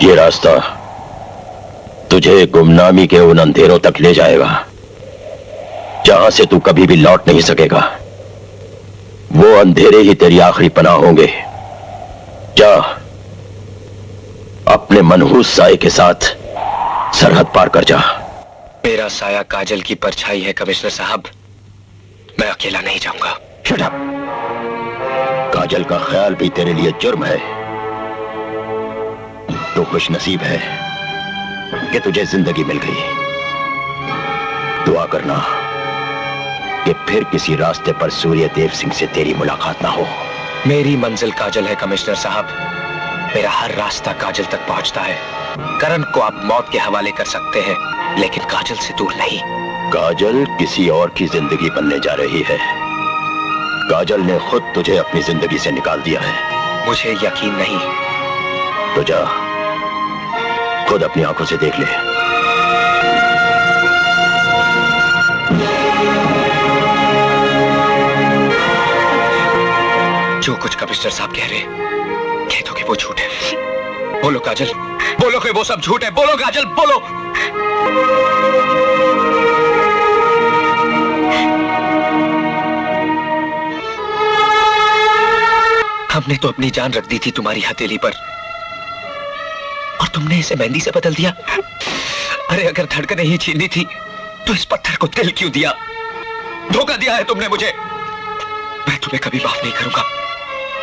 ये रास्ता तुझे गुमनामी के उन अंधेरों तक ले जाएगा जहां से तू कभी भी लौट नहीं सकेगा। वो अंधेरे ही तेरी आखिरी पनाह होंगे। जा, अपने मनहूस साये के साथ सरहद पार कर जा। मेरा साया काजल की परछाई है कमिश्नर साहब, मैं अकेला नहीं जाऊंगा। Shut up. काजल का ख्याल भी तेरे लिए जुर्म है। तो खुश नसीब है कि तुझे जिंदगी मिल गई। दुआ करना कि फिर किसी रास्ते पर सूर्यदेव सिंह से तेरी मुलाकात ना हो। मेरी मंजिल काजल है कमिश्नर साहब, मेरा हर रास्ता काजल तक पहुंचता है। करण को आप मौत के हवाले कर सकते हैं, लेकिन काजल से दूर नहीं। काजल किसी और की जिंदगी बनने जा रही है। काजल ने खुद तुझे अपनी जिंदगी से निकाल दिया है। मुझे यकीन नहीं। तो जा, खुद अपनी आंखों से देख ले। जो कुछ कमिश्नर साहब कह रहे कह दो कि वो झूठ है। बोलो काजल, बोलो कि वो सब झूठ है। बोलो काजल, बोलो। हमने तो अपनी जान रख दी थी तुम्हारी हथेली पर, और तुमने इसे मेहंदी से बदल दिया। अरे अगर धड़कनें ही छीननी थी तो इस पत्थर को दिल क्यों दिया? धोखा दिया है तुमने मुझे। मैं तुम्हें कभी माफ नहीं करूंगा।